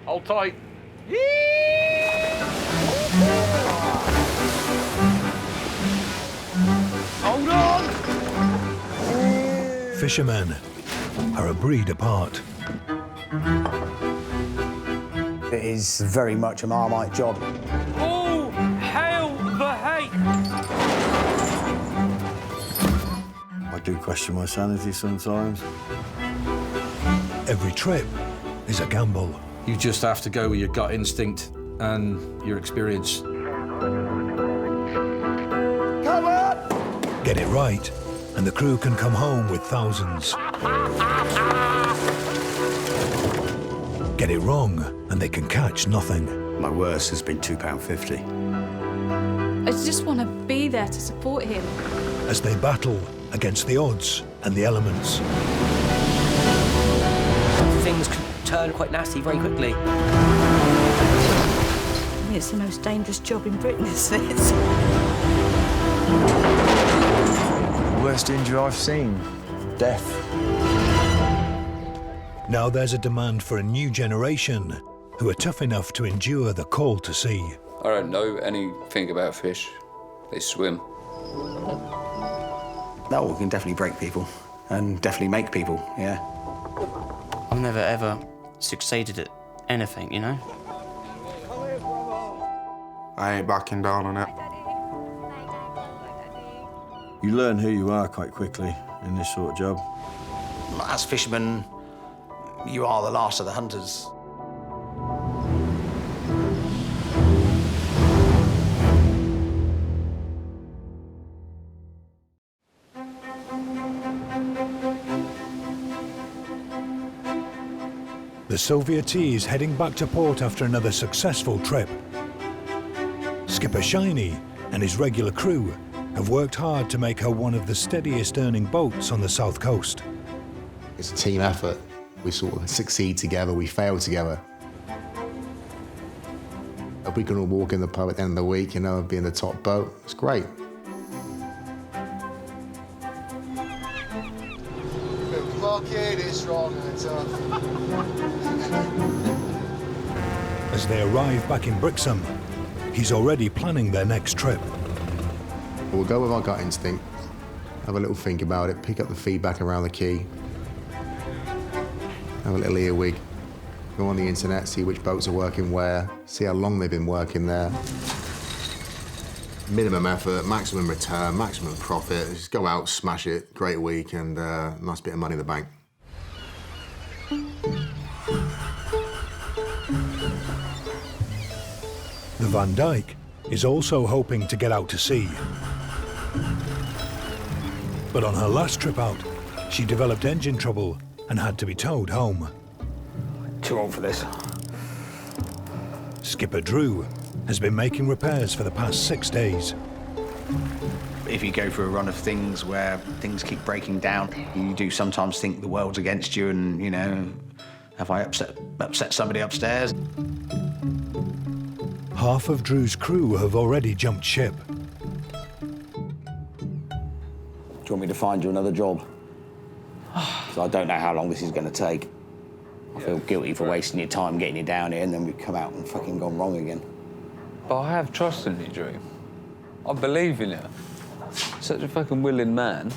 Hold tight. Hold on! Fishermen are a breed apart. It is very much a Marmite job. Oh, hail the hate! I do question my sanity sometimes. Every trip is a gamble. You just have to go with your gut instinct and your experience. Come on! Get it right, and the crew can come home with thousands. Get it wrong, and they can catch nothing. My worst has been £2.50. I just want to be there to support him. As they battle against the odds and the elements. Things can turn quite nasty very quickly. I mean, it's the most dangerous job in Britain, isn't it? Worst injury I've seen. Death. Now there's a demand for a new generation who are tough enough to endure the call to sea. I don't know anything about fish. They swim. No, we can definitely break people and definitely make people, yeah. I've never ever succeeded at anything, you know? I ain't backing down on it. You learn who you are quite quickly in this sort of job. As fishermen, you are the last of the hunters. The Sovietee is heading back to port after another successful trip. Skipper Shiny and his regular crew have worked hard to make her one of the steadiest earning boats on the south coast. It's a team effort. We sort of succeed together, we fail together. If we can all walk in the pub at the end of the week, you know, and be in the top boat, it's great. As they arrive back in Brixham, he's already planning their next trip. We'll go with our gut instinct, have a little think about it, pick up the feedback around the quay, have a little earwig, go on the internet, see which boats are working where, see how long they've been working there. Minimum effort, maximum return, maximum profit. Just go out, smash it, great week, and nice bit of money in the bank. The Van Dyke is also hoping to get out to sea. But on her last trip out, she developed engine trouble and had to be towed home. Too old for this. Skipper Drew has been making repairs for the past 6 days. If you go through a run of things where things keep breaking down, you do sometimes think the world's against you and, you know, have I upset somebody upstairs? Half of Drew's crew have already jumped ship. Do you want me to find you another job? So I don't know how long this is going to take. I feel guilty for wasting your time getting you down here and then we've come out and fucking gone wrong again. But I have trust in you, Drew. I believe in you. Such a fucking willing man.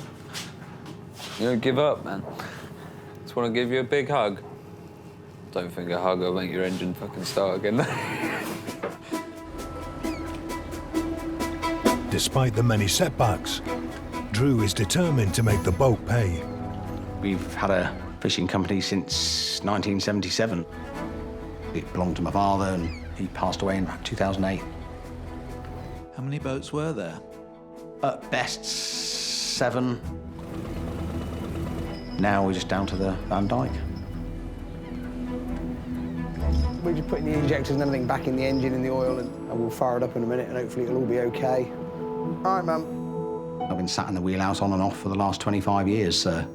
You don't give up, man. Just want to give you a big hug. Don't think a hug will make your engine fucking start again. Despite the many setbacks, Drew is determined to make the boat pay. We've had a fishing company since 1977. It belonged to my father and he passed away in 2008. How many boats were there? At best, 7. Now we're just down to the Van Dyke. We're just putting the injectors and everything back in the engine and the oil and we'll fire it up in a minute and hopefully it'll all be okay. All right, Mum. I've been sat in the wheelhouse on and off for the last 25 years, so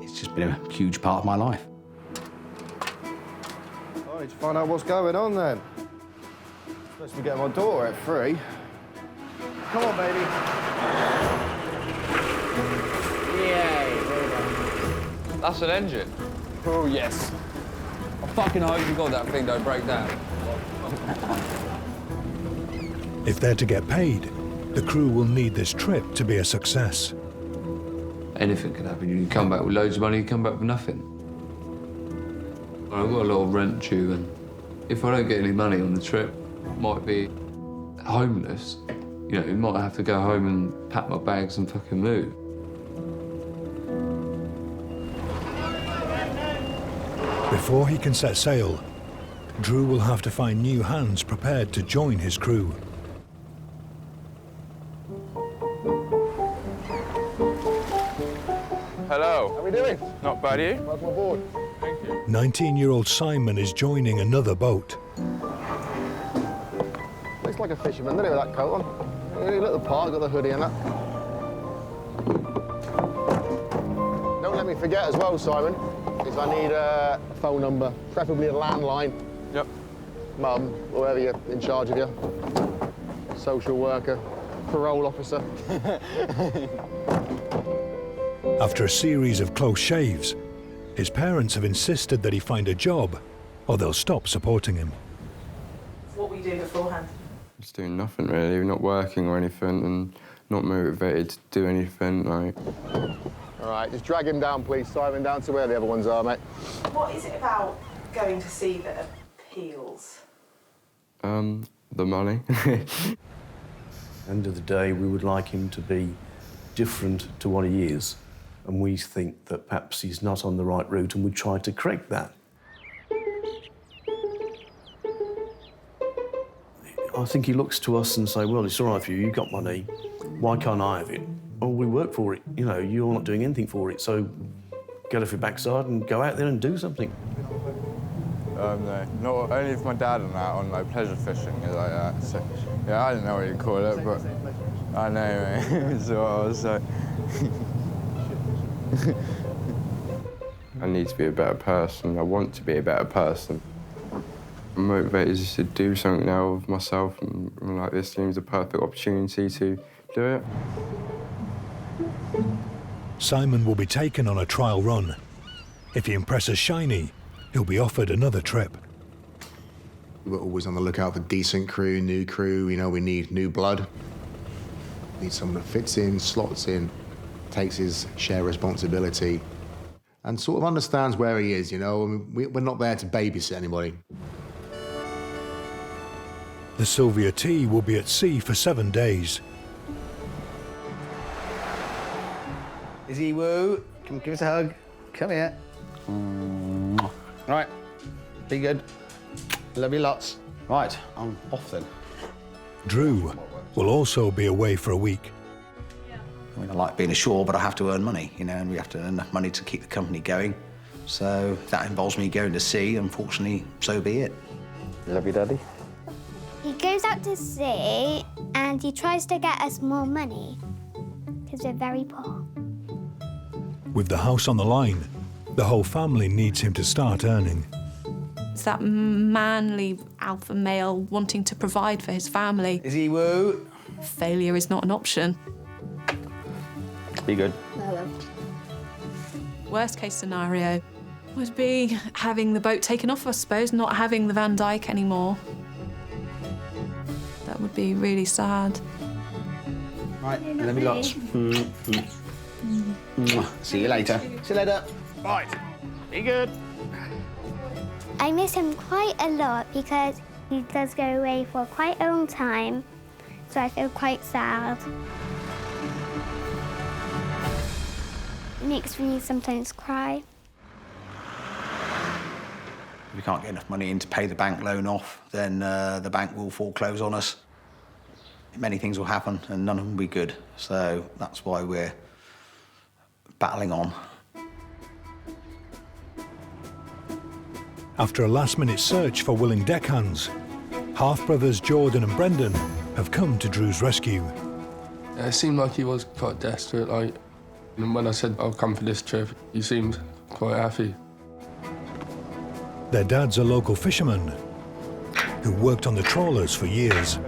it's just been a huge part of my life. I need to find out what's going on then. Supposed to be getting my daughter at 3. Come on, baby. That's an engine. Oh, yes. I fucking hope to God that thing don't break down. If they're to get paid, the crew will need this trip to be a success. Anything can happen. You can come back with loads of money, you come back with nothing. I've got a lot of rent due, and if I don't get any money on the trip, I might be homeless. You know, you might have to go home and pack my bags and fucking move. Before he can set sail, Drew will have to find new hands prepared to join his crew. Hello. How we doing? Not bad, you? Welcome aboard. Thank you. 19-year-old Simon is joining another boat. Looks like a fisherman, doesn't it, with that coat on? You look the part, got the hoodie and that. Don't let me forget as well, Simon, is I need a phone number, preferably a landline. Yep. Mum, whoever you're in charge of you. Social worker, parole officer. After a series of close shaves, his parents have insisted that he find a job or they'll stop supporting him. What were you doing beforehand? Just doing nothing really, not working or anything, and not motivated to do anything, like. All right, just drag him down, please, Simon, down to where the other ones are, mate. What is it about going to sea that appeals? The money. End of the day, we would like him to be different to what he is, and we think that perhaps he's not on the right route, and we try to correct that. I think he looks to us and say, well, it's all right for you, you've got money, why can't I have it? Well, we work for it, you know, you're not doing anything for it, so get off your backside and go out there and do something. No, not only if my dad and that on like pleasure fishing is like that. So yeah, I don't know what you call it, but I know, mate. So I was like, I need to be a better person. I want to be a better person. I'm motivated just to do something now with myself, and like this seems a perfect opportunity to do it. Simon will be taken on a trial run. If he impresses Shiny, he'll be offered another trip. We're always on the lookout for decent crew, new crew. You know, we need new blood. We need someone that fits in, slots in, takes his share of responsibility, and sort of understands where he is, you know. I mean, we're not there to babysit anybody. The Sylvia T will be at sea for 7 days. Izzy Woo, come give us a hug. Come here. Right, be good. Love you lots. Right, I'm off then. Drew will also be away for a week. I mean, I like being ashore, but I have to earn money, you know, and we have to earn enough money to keep the company going. So if that involves me going to sea, unfortunately, so be it. Love you, Daddy. He goes out to sea and he tries to get us more money because we're very poor. With the house on the line, the whole family needs him to start earning. It's that manly alpha male wanting to provide for his family. Izzy Woo. Failure is not an option. Be good. Hello. Worst case scenario would be having the boat taken off, I suppose, not having the Van Dyke anymore. That would be really sad. Right, love you lots. See you later. See you later. Right, be good. I miss him quite a lot because he does go away for quite a long time, so I feel quite sad. It makes me sometimes cry. If we can't get enough money in to pay the bank loan off, then the bank will foreclose on us. Many things will happen and none of them will be good. So that's why we're battling on. After a last-minute search for willing deckhands, half-brothers Jordan and Brendan have come to Drew's rescue. It seemed like he was quite desperate, like, and when I said I'll come for this trip, he seemed quite happy. Their dad's a local fisherman who worked on the trawlers for years.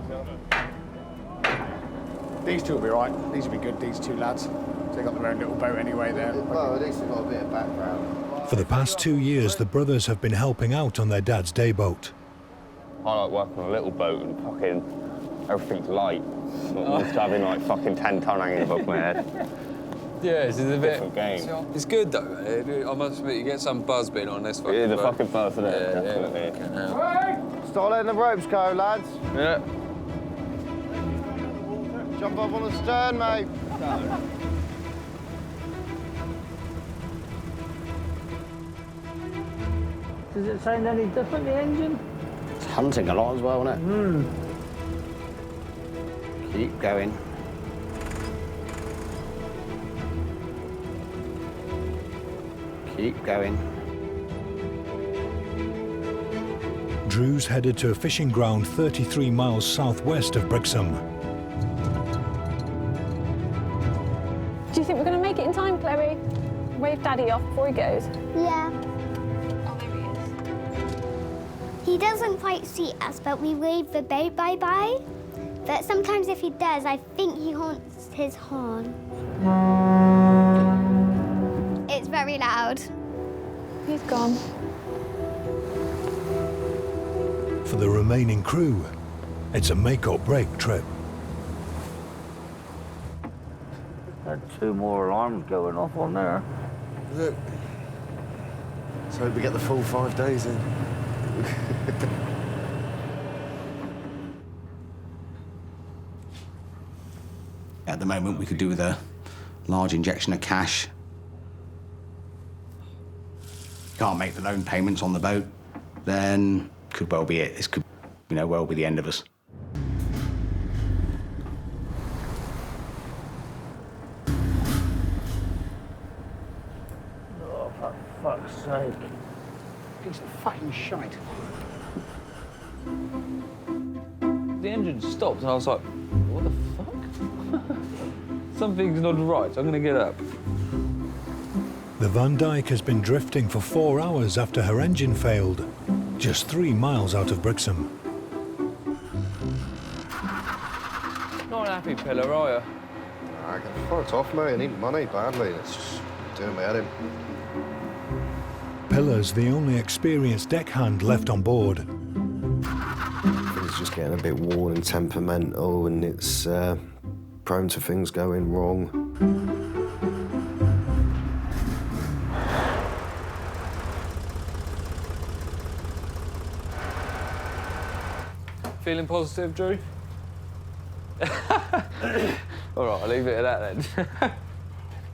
These two will be right. These will be good, these two lads. They got their own little boat anyway there. Well, at least they've got a bit of background. For the past 2 years, the brothers have been helping out on their dad's day boat. I like working on a little boat and fucking everything's light. Not just having like fucking 10 ton hanging above my head. Yeah, it's a bit... Different game. It's good though. I must admit, you get some buzz being on this fucking Yeah, the boat. fucking buzz, isn't it? Definitely. Yeah. Start letting the ropes go, lads. Yeah. Jump up on the stern, mate. Does it sound any different, the engine? It's hunting a lot as well, isn't it? Keep going. Keep going. Drew's headed to a fishing ground 33 miles southwest of Brixham. Do you think we're going to make it in time, Chloe? Wave Daddy off before he goes. Yeah. Oh, there he is. He doesn't quite see us, but we wave the boat bye-bye. But sometimes if he does, I think he honks his horn. It's very loud. He's gone. For the remaining crew, it's a make-or-break trip. Had 2 more alarms going off on there. Look. Let's hope we get the full 5 days in. At the moment, we could do with a large injection of cash. Can't make the loan payments on the boat, then could well be it. This could, well be the end of us. Oh, for fuck's sake. Piece of fucking shite. The engine stopped and I was like, what the fuck? Something's not right, so I'm going to get up. The Van Dyke has been drifting for 4 hours after her engine failed, just 3 miles out of Brixham. Not an happy pillar, are you? I can pull it off, mate. I need money badly. It's just doing my head in. Pillar's the only experienced deckhand left on board. It's just getting a bit worn and temperamental, and it's prone to things going wrong. Feeling positive, Drew? All right, I'll leave it at that then.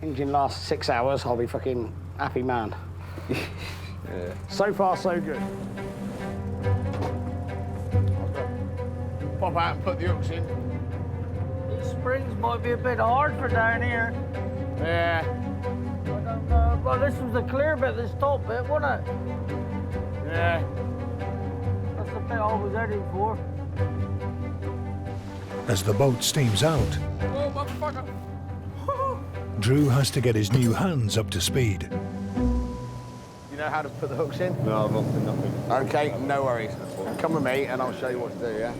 Engine lasts 6 hours, I'll be fucking happy man. Yeah. So far, so good. Pop out and put the hooks in. These springs might be a bit hard for down here. Yeah. I don't know. Well, this was the clear bit, this top bit, wasn't it? Yeah. That's the bit I was heading for. As the boat steams out, Oh, motherfucker. Drew has to get his new hands up to speed. You know how to put the hooks in? No, I've not nothing. Okay, no worries. Come with me and I'll show you what to do, yeah?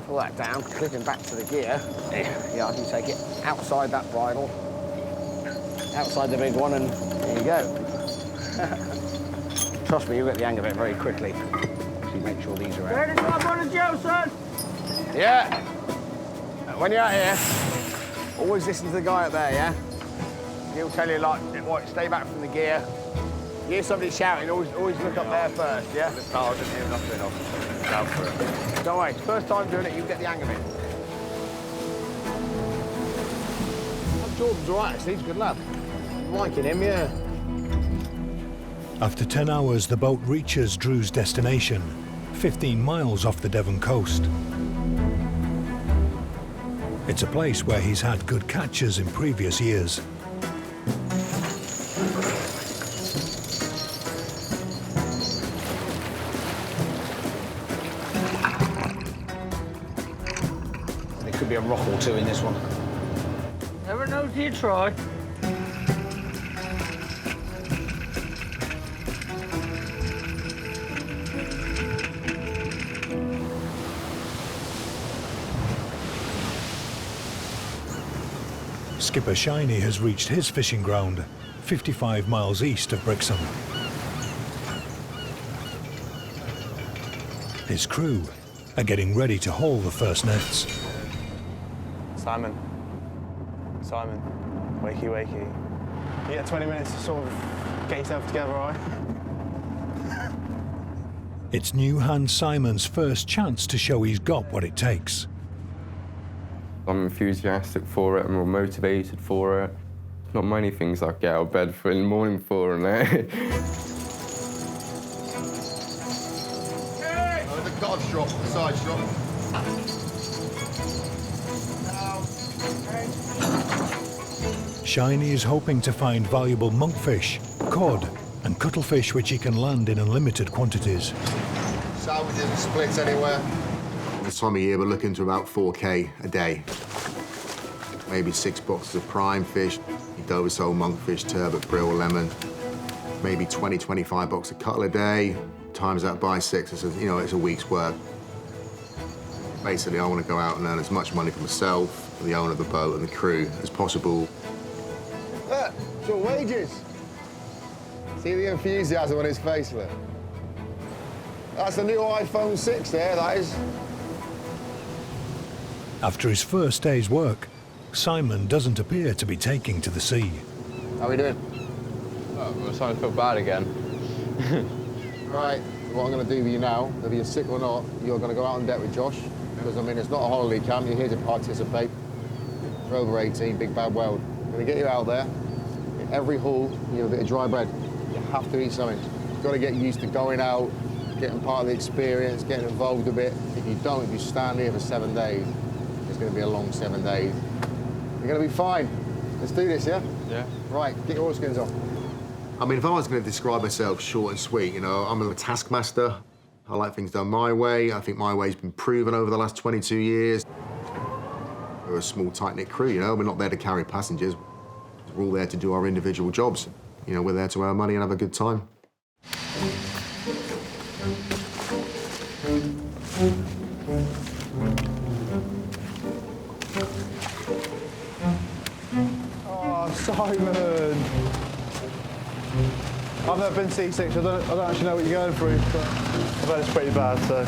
Pull that down, clipping back to the gear. Yeah, I can take it outside that bridle, outside the big one, and there you go. Trust me, you'll get the hang of it very quickly. Obviously, make sure these are out. Ready to up on the Joe, son? Yeah. When you're out here, always listen to the guy up there, yeah? He'll tell you, like, what, stay back from the gear. You hear somebody shouting, always look up there first, yeah? No, I didn't hear nothing. I'll down for it. Don't worry, first time doing it, you'll get the hang of it. Jordan's all right, actually. He's a good lad. I'm liking him, yeah. After 10 hours, the boat reaches Drew's destination, 15 miles off the Devon coast. It's a place where he's had good catches in previous years. There could be a rock or two in this one. Never know till you try. Skipper Shiny has reached his fishing ground, 55 miles east of Brixham. His crew are getting ready to haul the first nets. Simon. Simon. Wakey, wakey. You get 20 minutes to sort of get yourself together, all right? It's new hand Simon's first chance to show he's got what it takes. I'm enthusiastic for it, I'm more motivated for it. Not many things I get out of bed for in the morning for, and that. The cod strop, the side strop. Shiny is hoping to find valuable monkfish, cod, and cuttlefish which he can land in unlimited quantities. Salvages and splits anywhere. This time of year, we're looking to about 4K a day. Maybe 6 boxes of prime fish, Dover sole, monkfish, turbot, brill, lemon. Maybe 20, 25 boxes of cuttle a day. Times that by 6, it's a week's work. Basically, I want to go out and earn as much money for myself, the owner of the boat, and the crew as possible. Look, it's your wages. See the enthusiasm on his face there? That's the new iPhone 6 there, that is. After his first day's work, Simon doesn't appear to be taking to the sea. How are we doing? Oh, I'm starting to feel bad again. Right, what I'm going to do with you now, whether you're sick or not, you're going to go out on deck with Josh. Because, I mean, it's not a holiday camp, you're here to participate. You're over 18, big bad world. I'm going to get you out there. In every haul, you have a bit of dry bread. You have to eat something. You've got to get used to going out, getting part of the experience, getting involved a bit. If you don't, if you stand here for 7 days, it's going to be a long 7 days. You're going to be fine. Let's do this, yeah? Yeah. Right, get your oilskins on. I mean, if I was going to describe myself short and sweet, I'm a taskmaster. I like things done my way. I think my way's been proven over the last 22 years. We're a small, tight-knit crew, We're not there to carry passengers. We're all there to do our individual jobs. We're there to earn money and have a good time. Oh, Simon! I've never been seasick, so I don't actually know what you're going through, but I bet it's pretty bad, so.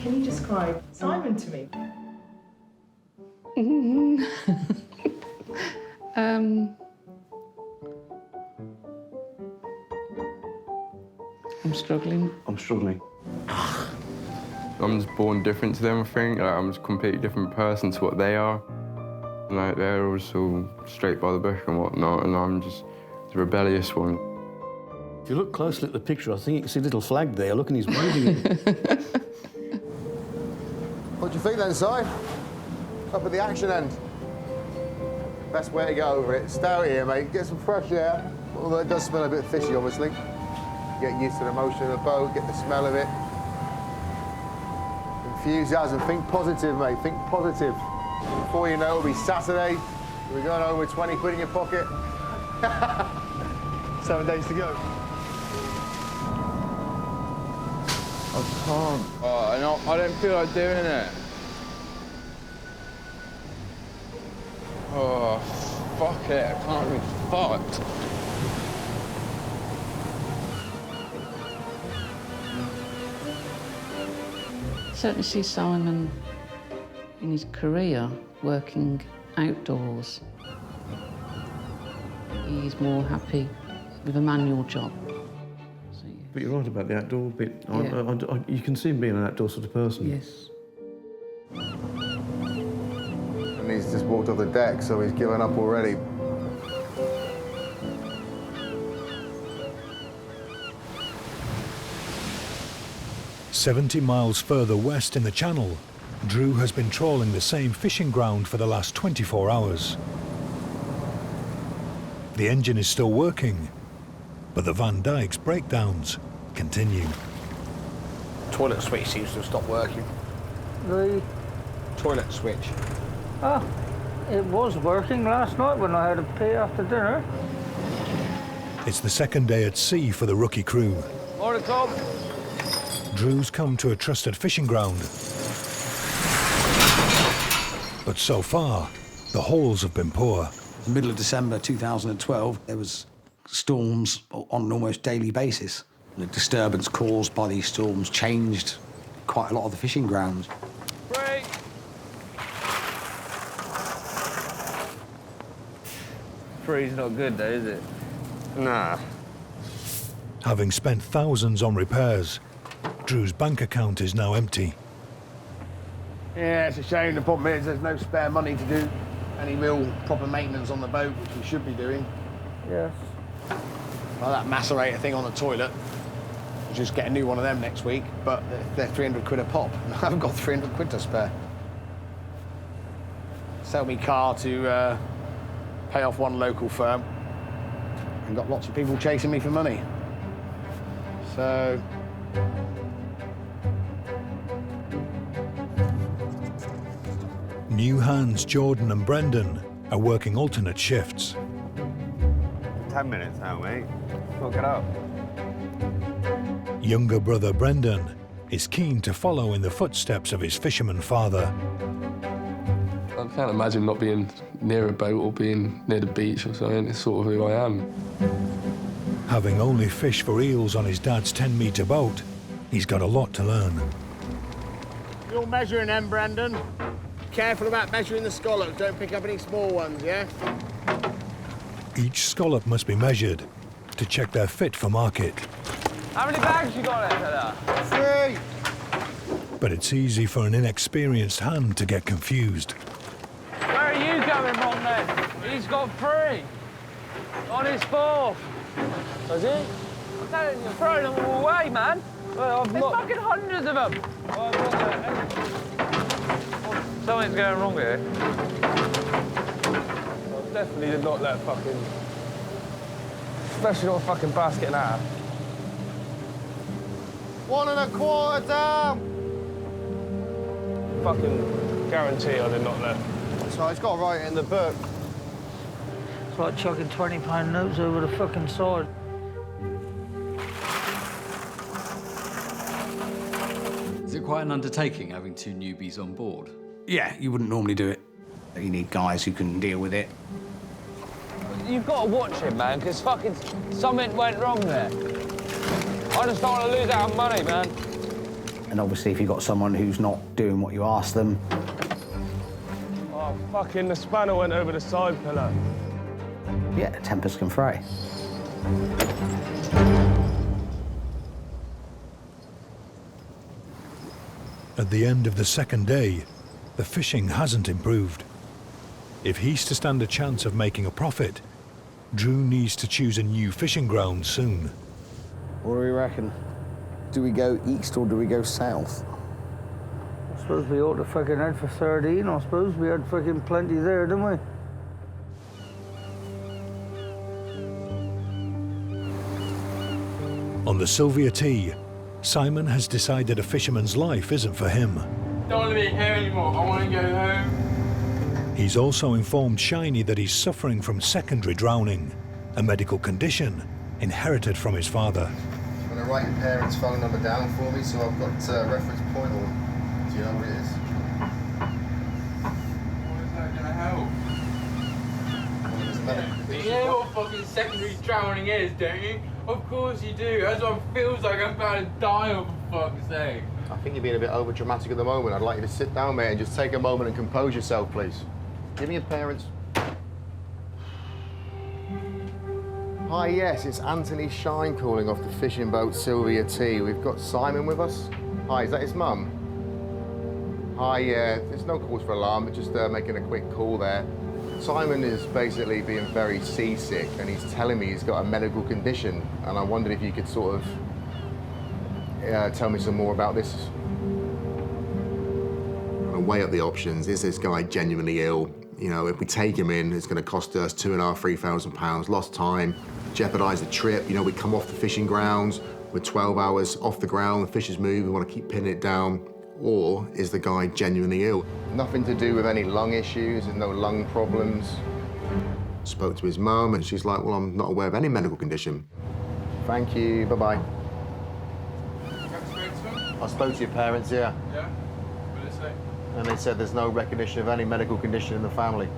Can you describe Simon to me? I'm struggling. I'm struggling. I'm just born different to them, I think. I'm just a completely different person to what they are. They're also straight by the book and whatnot, and I'm just the rebellious one. If you look closely at the picture, I think you can see a little flag there. Look, and he's waving it. What do you think then, Si? Up at the action end. Best way to go over it. Stay out here, mate. Get some fresh air. Although it does smell a bit fishy, obviously. Get used to the motion of the boat, get the smell of it. Enthusiasm. Think positive, mate. Think positive. Before you know, it'll be Saturday. We're going home with 20 quid in your pocket. 7 days to go. I can't. Oh, I don't feel like doing it. Oh, fuck it. I can't be fucked. Certainly see Simon in his career working outdoors. He's more happy with a manual job. But you're right about the outdoor bit. Yeah. You can see him being an outdoor sort of person. Yes. And he's just walked off the deck, so he's given up already. "70 miles further west in the channel, Drew has been trawling the same fishing ground for the last 24 hours. The engine is still working, but the Van Dyke's breakdowns continue. Toilet switch seems to have stopped working. The... Toilet switch. Ah, it was working last night when I had a pee after dinner. It's the second day at sea for the rookie crew. Morning, Tom. Drew's come to a trusted fishing ground. But so far, the hauls have been poor. The middle of December 2012, there was storms on an almost daily basis. The disturbance caused by these storms changed quite a lot of the fishing grounds. Break! Free's not good though, is it? Nah. Having spent thousands on repairs, Drew's bank account is now empty. Yeah, it's a shame. The problem is there's no spare money to do any real proper maintenance on the boat, which we should be doing. Yes. Well, that macerator thing on the toilet, we'll just get a new one of them next week, but they're 300 quid a pop, and I haven't got 300 quid to spare. Sell me car to pay off one local firm, and got lots of people chasing me for money. So... New hands Jordan and Brendan are working alternate shifts. 10 minutes now, mate. Look it up. Younger brother Brendan is keen to follow in the footsteps of his fisherman father. I can't imagine not being near a boat or being near the beach or something. It's sort of who I am. Having only fished for eels on his dad's 10-metre boat, he's got a lot to learn. You're measuring them, Brendan. Careful about measuring the scallops. Don't pick up any small ones, yeah? Each scallop must be measured to check they're fit for market. How many bags you got there, fella? 3! But it's easy for an inexperienced hand to get confused. Where are you going wrong then? He's got 3. On his 4th. Has he? I'm telling you, throwing them all away, man. Well, there's fucking hundreds of them. Something's going wrong here. Well, definitely did not let fucking... Especially not a fucking basket now. 1 1/4 down. Fucking guarantee I did not let. So it's got to write it in the book. It's like chucking £20 notes over the fucking side. Is it quite an undertaking having 2 newbies on board? Yeah, you wouldn't normally do it. You need guys who can deal with it. You've got to watch him, man, because fucking something went wrong there. I just don't want to lose out on money, man. And obviously, if you've got someone who's not doing what you ask them... Oh, fucking the spanner went over the side pillar. Yeah, tempers can fray. At the end of the second day, the fishing hasn't improved. If he's to stand a chance of making a profit, Drew needs to choose a new fishing ground soon. What do we reckon? Do we go east or do we go south? I suppose we ought to fucking head for 13. I suppose we had fucking plenty there, didn't we? On the Sylvia T, Simon has decided a fisherman's life isn't for him. Don't want to be here anymore. I want to go home. He's also informed Shiny that he's suffering from secondary drowning, a medical condition inherited from his father. When I write your parents' phone number down for me, so I've got a reference point, or do you know what it is? How is that going to help? You know what fucking secondary drowning is, don't you? Of course you do. That's what it feels like. I'm about to die, for fuck's sake. I think you're being a bit over dramatic at the moment. I'd like you to sit down, mate, and just take a moment and compose yourself, please. Give me your parents. Hi, yes, it's Anthony Shine calling off the fishing boat Sylvia T. We've got Simon with us. Hi, is that his mum? Hi, yeah, there's no cause for alarm, but just making a quick call there. Simon is basically being very seasick, and he's telling me he's got a medical condition, and I wondered if you could sort of tell me some more about this. I'm gonna weigh up the options. Is this guy genuinely ill? You know, if we take him in, it's gonna cost us £2,500, £3,000, lost time, jeopardise the trip. You know, we come off the fishing grounds, we're 12 hours off the ground, the fish is moving, we wanna keep pinning it down. Or is the guy genuinely ill? Nothing to do with any lung issues and no lung problems. Spoke to his mum and she's like, well, I'm not aware of any medical condition. Thank you, bye-bye. I spoke to your parents, yeah. Yeah? What did they say? And they said there's no recognition of any medical condition in the family.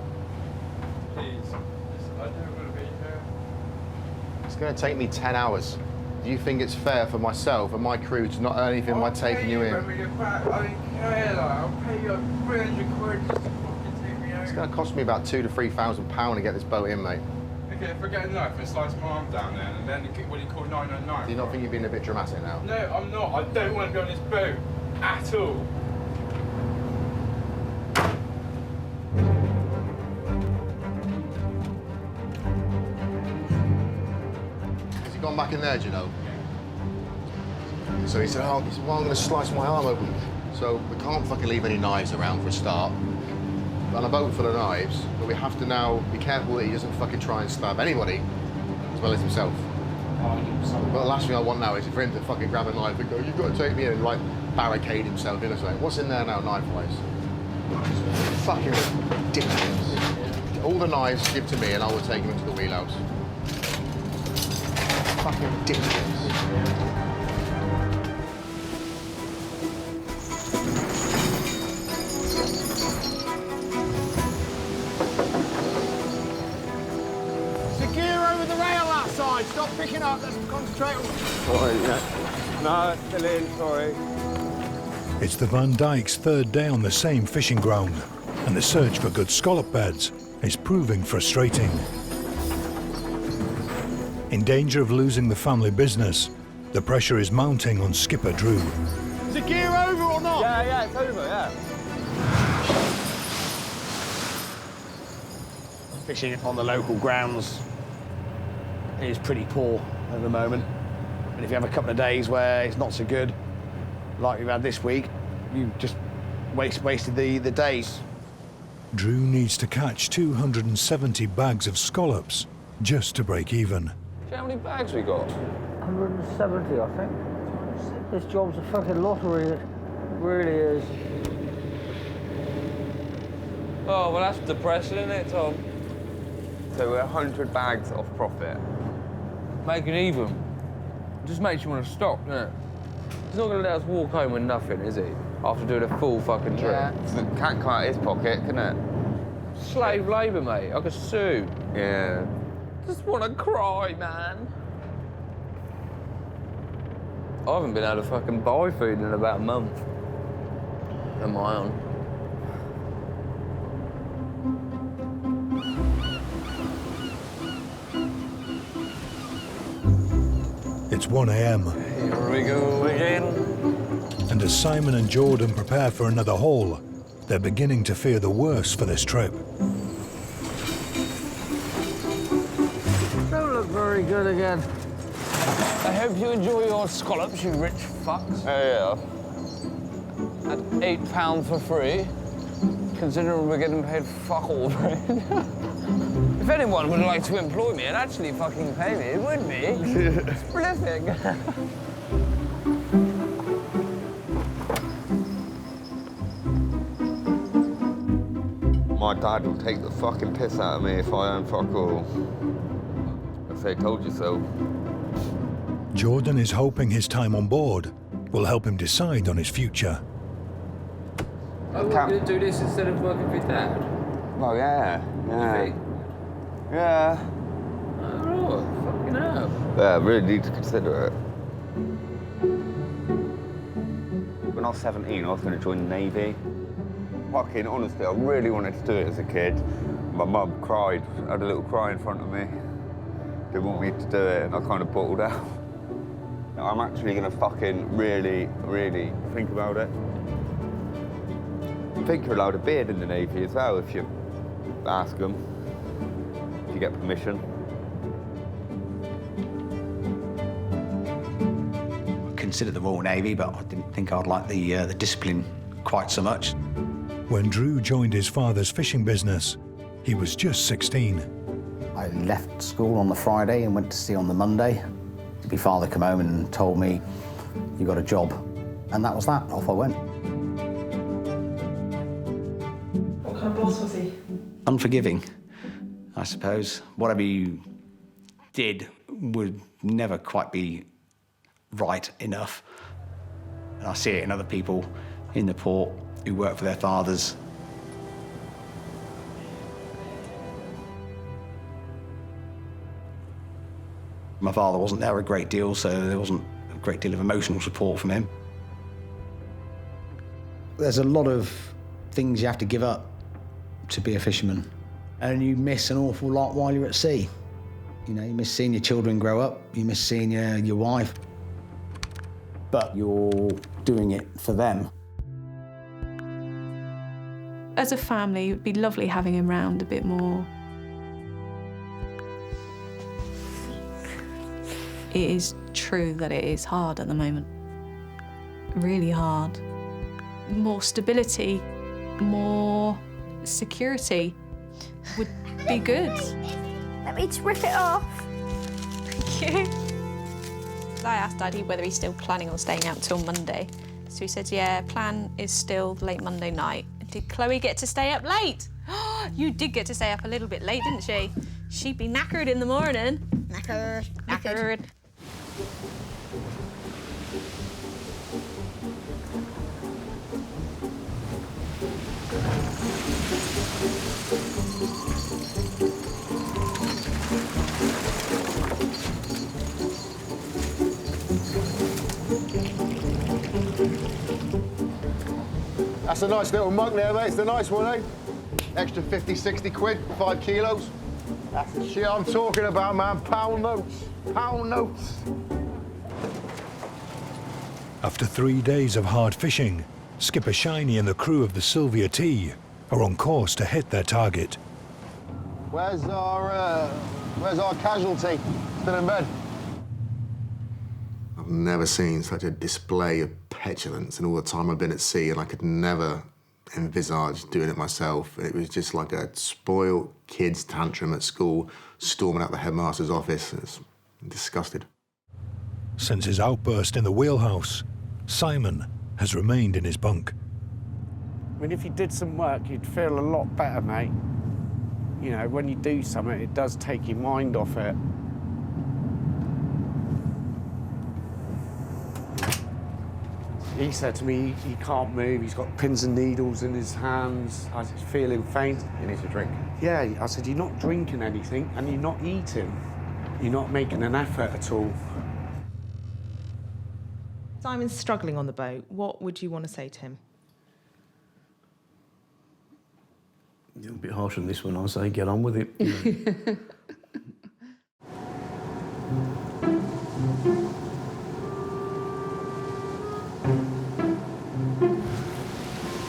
It's going to take me 10 hours. Do you think it's fair for myself and my crew to not earn anything by taking you in? I'll pay you like 300 quid just to fucking take me out. It's going to cost me about £2,000 to £3,000 to get this boat in, mate. Okay, if I get a knife and slice my arm down there, and then what do you call 999? Do you not think you're being a bit dramatic now? No, I'm not. I don't want to be on this boat at all. Has he gone back in there, do you know? So he said, well, I'm going to slice my arm open. So we can't fucking leave any knives around for a start. On a boat full of knives, but we have to now be careful that he doesn't fucking try and stab anybody, as well as himself. But the last thing I want now is for him to fucking grab a knife and go, you've got to take me in, and like barricade himself in or something. What's in there now, knife-wise? Fucking ridiculous. All the knives give to me and I will take him into the wheelhouse. Fucking ridiculous. Stop picking up, let's concentrate on... Sorry, yeah. No, still in, sorry. It's the Van Dyke's third day on the same fishing ground, and the search for good scallop beds is proving frustrating. In danger of losing the family business, the pressure is mounting on skipper Drew. Is the gear over or not? Yeah, it's over, yeah. Fishing on the local grounds is pretty poor at the moment. And if you have a couple of days where it's not so good, like we've had this week, you just wasted the days. Drew needs to catch 270 bags of scallops just to break even. How many bags we got? 170, I think. This job's a fucking lottery, it really is. Oh, well, that's depressing, isn't it, Tom? So we're 100 bags off profit. Make it even. It just makes you want to stop, doesn't it? He's not going to let us walk home with nothing, is he? After doing a full fucking trip. Yeah. So it can't come out of his pocket, can it? Slave labour, mate. I could sue. Yeah. Just want to cry, man. I haven't been able to fucking buy food in about a month. On my own. It's 1 a.m. Here we go again. And as Simon and Jordan prepare for another haul, they're beginning to fear the worst for this trip. Don't look very good again. I hope you enjoy your scallops, you rich fucks. Yeah. At £8 for free, considering we're getting paid fuck all for it. If anyone would like to employ me and actually fucking pay me, it would be. It's prolific. My dad will take the fucking piss out of me if I earn fuck all. I say, told you so. Jordan is hoping his time on board will help him decide on his future. I want you to do this instead of working for your dad. Oh, yeah. Yeah. Oh, fucking hell. Yeah, I really need to consider it. When I was 17, I was going to join the Navy. Fucking honestly, I really wanted to do it as a kid. My mum cried, had a little cry in front of me. Didn't want me to do it, and I kind of bottled out. I'm actually going to fucking really, really think about it. I think you're allowed a beard in the Navy as well if you ask them. If you get permission. Considered the Royal Navy, but I didn't think I'd like the discipline quite so much. When Drew joined his father's fishing business, he was just 16. I left school on the Friday and went to sea on the Monday. My father came home and told me, you got a job. And that was that, off I went. What kind of boss was he? Unforgiving, I suppose. Whatever you did would never quite be right enough. And I see it in other people in the port who work for their fathers. My father wasn't there a great deal, so there wasn't a great deal of emotional support from him. There's a lot of things you have to give up to be a fisherman, and you miss an awful lot while you're at sea. You know, you miss seeing your children grow up, you miss seeing your wife, but you're doing it for them. As a family, it would be lovely having him round a bit more. It is true that it is hard at the moment. Really hard. More stability, more security would be good. Let me just rip it off. Thank you. I asked Daddy whether he's still planning on staying out till Monday. So he said, yeah, plan is still late Monday night. Did Chloe get to stay up late? You did get to stay up a little bit late, didn't she? She'd be knackered in the morning. Knackered. Knackered. That's a nice little mug there, mate. It's the nice one, eh? Extra 50, 60 quid, 5 kilos. That's the shit I'm talking about, man. Pound notes. Pound notes. After 3 days of hard fishing, Skipper Shiny and the crew of the Sylvia T are on course to hit their target. Where's our casualty? Still in bed? I've never seen such a display of petulance in all the time I've been at sea, and I could never envisage doing it myself. It was just like a spoiled kid's tantrum at school, storming out the headmaster's office. It's disgusted. Since his outburst in the wheelhouse, Simon has remained in his bunk. I mean, if you did some work, you'd feel a lot better, mate. You know, when you do something, it does take your mind off it. He said to me he can't move, he's got pins and needles in his hands. I was feeling faint. He needs a drink. Yeah, I said, you're not drinking anything and you're not eating. You're not making an effort at all. Simon's struggling on the boat. What would you want to say to him? You're a bit harsh on this one, I say get on with it. You know.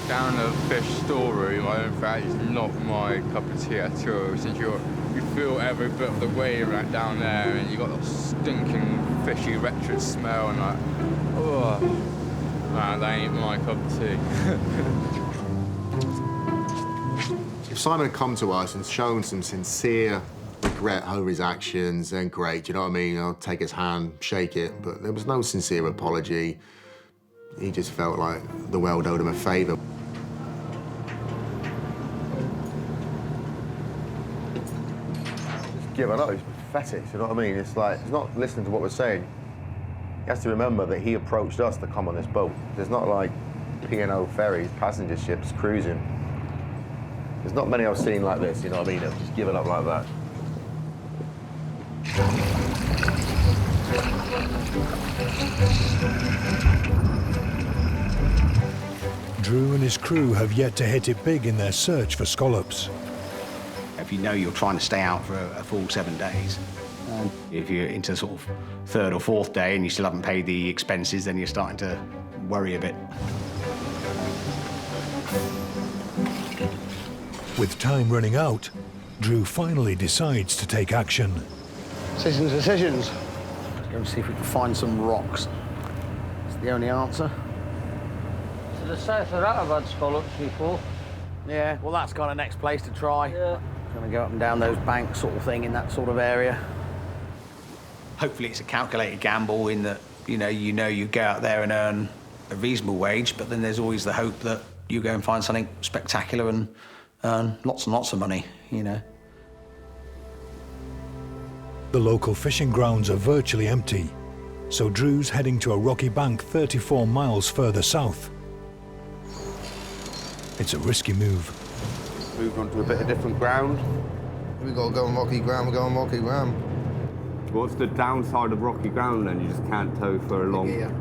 Down the fish storeroom, I in fact it's not my cup of tea at all. Since you feel every bit of the wave right down there, and you got that stinking fishy wretched smell, and like, oh, man, that ain't my cup of tea. If Simon had come to us and shown some sincere regret over his actions, then great, do you know what I mean? I'll take his hand, shake it, but there was no sincere apology. He just felt like the world owed him a favour. Just giving up, he's pathetic, you know what I mean? It's like, he's not listening to what we're saying. He has to remember that he approached us to come on this boat. There's not like P&O ferries, passenger ships, cruising. There's not many I've seen like this, you know what I mean? Just give it up like that. Drew and his crew have yet to hit it big in their search for scallops. If you know you're trying to stay out for a full 7 days, and if you're into sort of 3rd or 4th day and you still haven't paid the expenses, then you're starting to worry a bit. With time running out, Drew finally decides to take action. Decisions, decisions. Let's go and see if we can find some rocks. It's the only answer. To the south of that, I've had scallops before. Yeah, well, that's kind of next place to try. Yeah. Going to go up and down those banks sort of thing in that sort of area. Hopefully it's a calculated gamble in that, you go out there and earn a reasonable wage, but then there's always the hope that you go and find something spectacular and earn lots and lots of money, you know. The local fishing grounds are virtually empty, so Drew's heading to a rocky bank 34 miles further south. It's a risky move. Moved on to a bit of different ground. We got to go on rocky ground, we're going on rocky ground. What's the downside of rocky ground then? You just can't tow for a long... gear.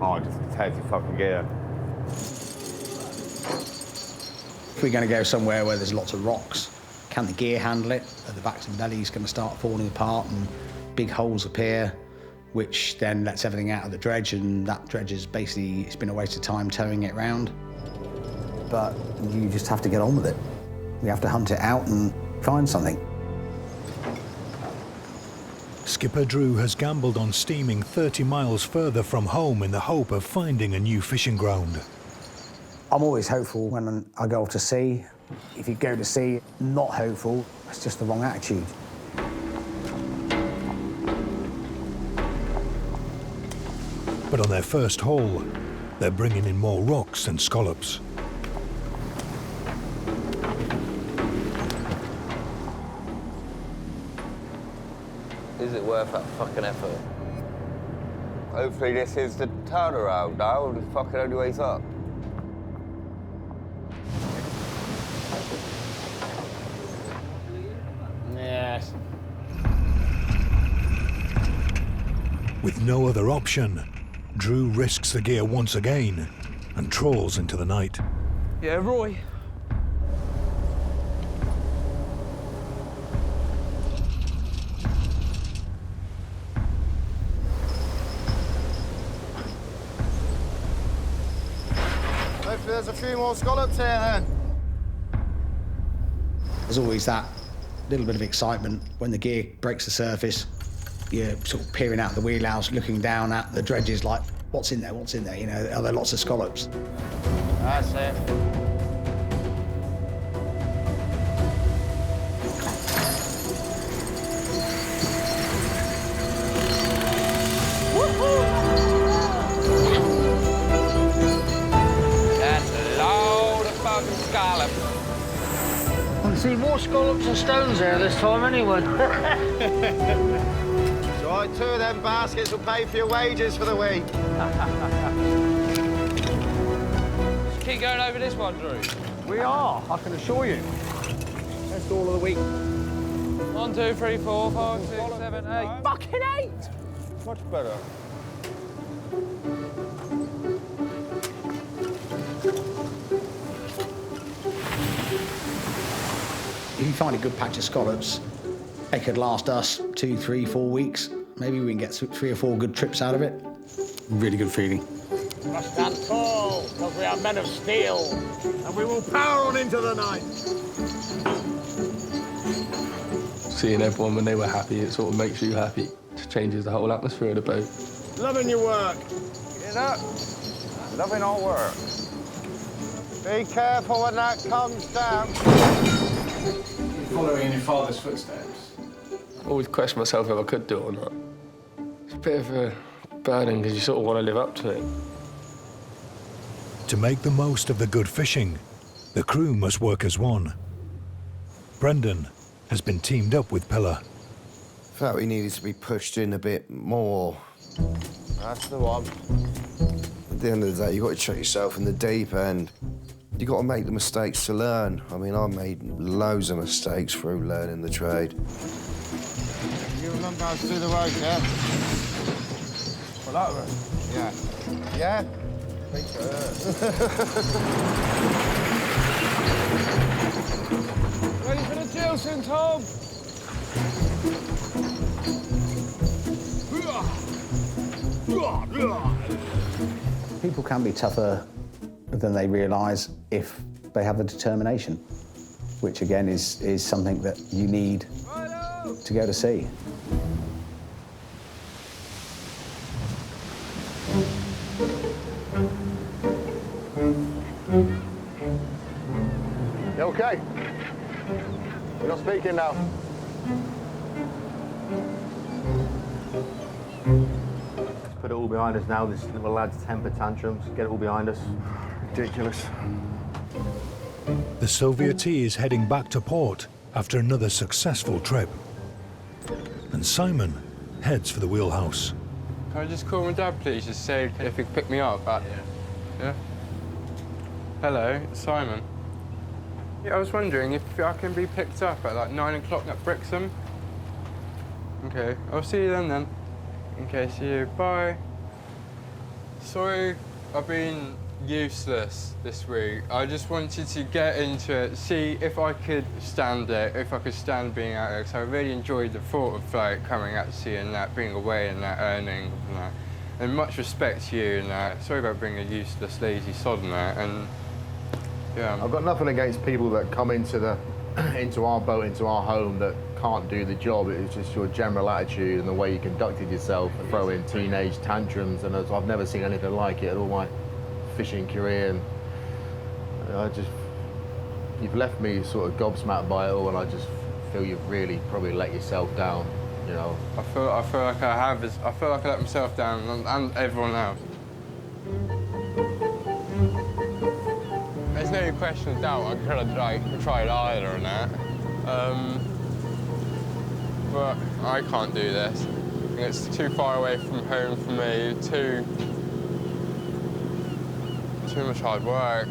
Oh, it just tears your fucking gear. If we're going to go somewhere where there's lots of rocks, can the gear handle it? Are the backs and bellies going to start falling apart and big holes appear, which then lets everything out of the dredge, and that dredge is basically, it's been a waste of time towing it round. But you just have to get on with it. We have to hunt it out and find something. Skipper Drew has gambled on steaming 30 miles further from home in the hope of finding a new fishing ground. I'm always hopeful when I go off to sea. If you go to sea not hopeful, it's just the wrong attitude. But on their first haul, they're bringing in more rocks and scallops. Is it worth that fucking effort? Hopefully this is the turnaround now, the fucking only way's up. Yes. With no other option, Drew risks the gear once again and trawls into the night. Yeah, Roy. Hopefully there's a few more scallops here then. There's always that little bit of excitement when the gear breaks the surface. You're sort of peering out the wheelhouse, looking down at the dredges like, what's in there, what's in there? You know, are there lots of scallops? That's it. That's a load of fucking scallops. I can see more scallops and stones there this time anyway. So I 2 of them baskets will pay for your wages for the week. Just keep going over this one, Drew. We are, I can assure you. That's all of the week. 1, 2, 3, 4, 5, 6, 7, 8. Fucking 8! Much better. If you find a good patch of scallops, it could last us 2, 3, 4 weeks. Maybe we can get 3 or 4 good trips out of it. Really good feeling. We must stand tall, because we are men of steel, and we will power on into the night. Seeing everyone when they were happy, it sort of makes you happy. It changes the whole atmosphere of the boat. Loving your work. Get up. Loving our work. Be careful when that comes down. Following in your father's footsteps. I always question myself if I could do it or not. It's a bit of a burden because you sort of want to live up to it. To make the most of the good fishing, the crew must work as one. Brendan has been teamed up with Pillar. Felt he needed to be pushed in a bit more. That's the one. At the end of the day, you've got to check yourself in the deep end. You've got to make the mistakes to learn. I mean, I made loads of mistakes through learning the trade. You remember how to do the road, yeah? Well, that road? Yeah. Yeah? I think so, yeah. Ready for the Jilson, Tom? People can be tougher than they realise if they have the determination, which again is something that you need to go to sea. You okay? You're not speaking now. Let's put it all behind us now, this little lad's temper tantrums. Get it all behind us. Ridiculous. The Soviet is heading back to port after another successful trip. And Simon heads for the wheelhouse. Can I just call my dad, please? Just say if he could pick me up. Yeah? Hello, it's Simon. Yeah, I was wondering if I can be picked up at like 9 o'clock at Brixham. Okay, I'll see you then. Okay, see you. Bye. Sorry, I've been useless this week. I just wanted to get into it, see if I could stand it, if I could stand being out there, because I really enjoyed the thought of like coming out to sea and that, being away and that, earning and that. And much respect to you and that. Sorry about being a useless, lazy sod and that. And yeah. I've got nothing against people that come into our boat, into our home, that can't do the job. It's just your general attitude and the way you conducted yourself, throwing teenage tantrums, and I've never seen anything like it at all my fishing career. And you've left me sort of gobsmacked by it all, and I just feel you've really probably let yourself down. You know. I feel like I have. I feel like I let myself down, and everyone else. There's no question of doubt I could have tried either and that. But I can't do this. It's too far away from home for me. Too much hard work.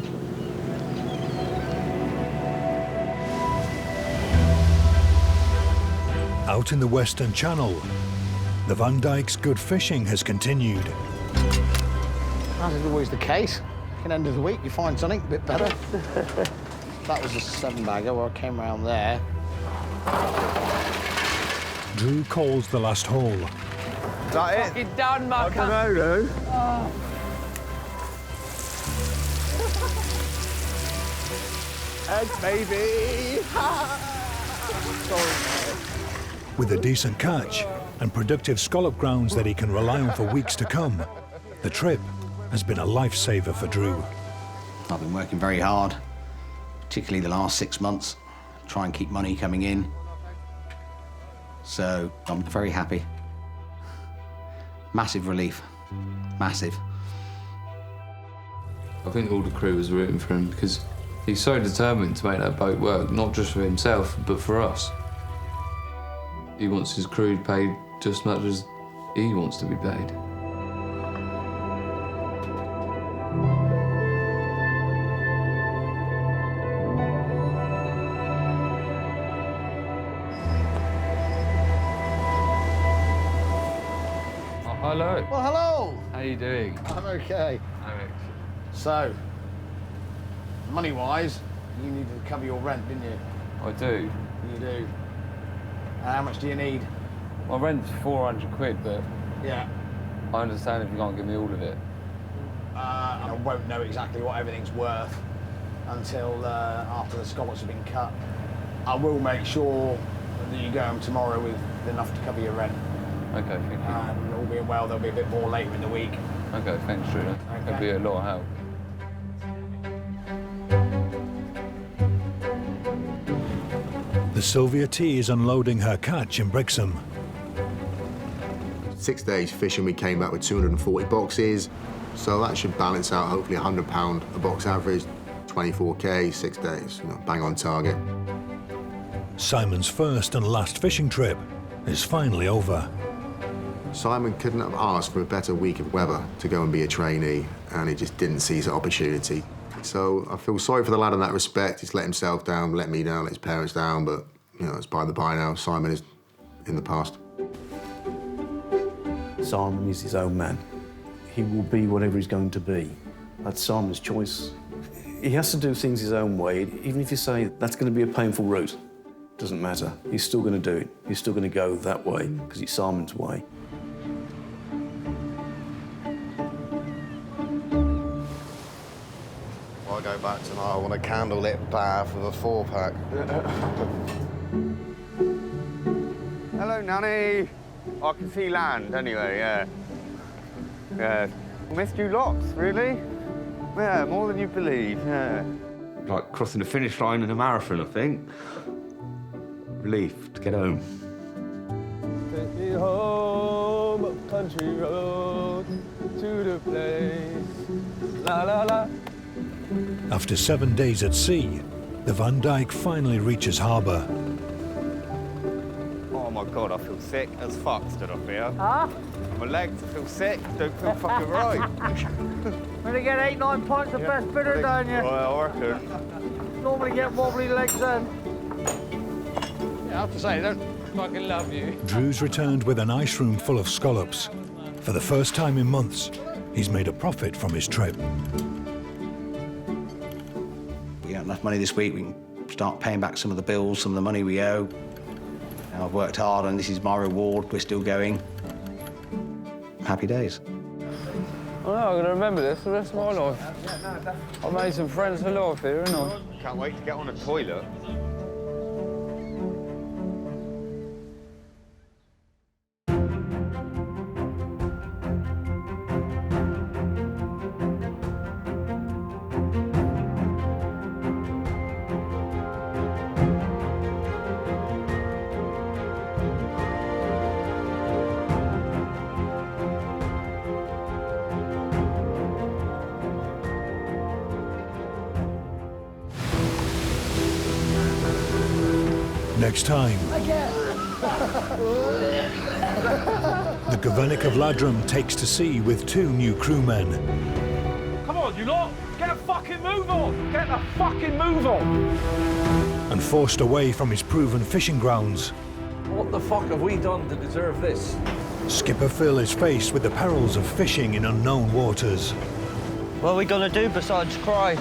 Out in the Western Channel, the Van Dyke's good fishing has continued. As is always the case, at the end of the week you find something a bit better. That was a 7-bagger where I came around there. Drew calls the last hole. Is that it? You're done, Mark. I don't know, Oh. Eggs, baby! Sorry, With a decent catch and productive scallop grounds that he can rely on for weeks to come, the trip has been a lifesaver for Drew. I've been working very hard, particularly the last 6 months, try and keep money coming in. So I'm very happy. Massive relief, massive. I think all the crew was rooting for him because he's so determined to make that boat work, not just for himself, but for us. He wants his crew paid just as much as he wants to be paid. Oh, hello. Well, hello! How you doing? I'm okay. So, money-wise, you needed to cover your rent, didn't you? I do. You do. How much do you need? My rent's 400 quid, but yeah, I understand if you can't give me all of it. And I won't know exactly what everything's worth until after the scallops have been cut. I will make sure that you go home tomorrow with enough to cover your rent. Okay, thank you. And all being well, there'll be a bit more later in the week. Okay, thanks, Drew. That'll be a lot of help. The Sylvia T is unloading her catch in Brixham. 6 days fishing, we came back with 240 boxes. So that should balance out hopefully £100 a box average, 24K, 6 days, you know, bang on target. Simon's first and last fishing trip is finally over. Simon couldn't have asked for a better week of weather to go and be a trainee, and he just didn't seize that opportunity. So I feel sorry for the lad in that respect. He's let himself down, let me down, let his parents down, but, you know, it's by the by now. Simon is in the past. Simon is his own man. He will be whatever he's going to be. That's Simon's choice. He has to do things his own way. Even if you say that's going to be a painful route, doesn't matter. He's still going to do it. He's still going to go that way because it's Simon's way. I go back tonight, I want a candlelit bath with a 4-pack. Hello, Nanny. I can see land anyway, yeah. Yeah. Missed you lots, really? Yeah, more than you believe, yeah. Like crossing the finish line in a marathon, I think. Relief to get home. Take me home, up country road, to the place, la la la. After 7 days at sea, the Van Dyke finally reaches harbour. Oh my God, I feel sick as fuck stood up here. Huh? My legs, I feel sick, don't feel fucking right. When you get 8-9 pints of best bitter, don't you? Well, I reckon. Normally get wobbly legs then. Yeah, I have to say, fucking love you. Drew's returned with an ice room full of scallops. For the first time in months, he's made a profit from his trip. We got enough money this week, we can start paying back some of the bills, some of the money we owe. Now, I've worked hard and this is my reward. We're still going. Happy days. I know, I'm gonna remember this the rest of my life. I've made some friends for life here, haven't I? Can't wait to get on a toilet. Next time, the Governic of Ladram takes to sea with 2 new crewmen. Come on, you lot! Get a fucking move on! Get the fucking move on! And forced away from his proven fishing grounds, What the fuck have we done to deserve this? Skipper Phil is faced with the perils of fishing in unknown waters. What are we gonna do besides cry?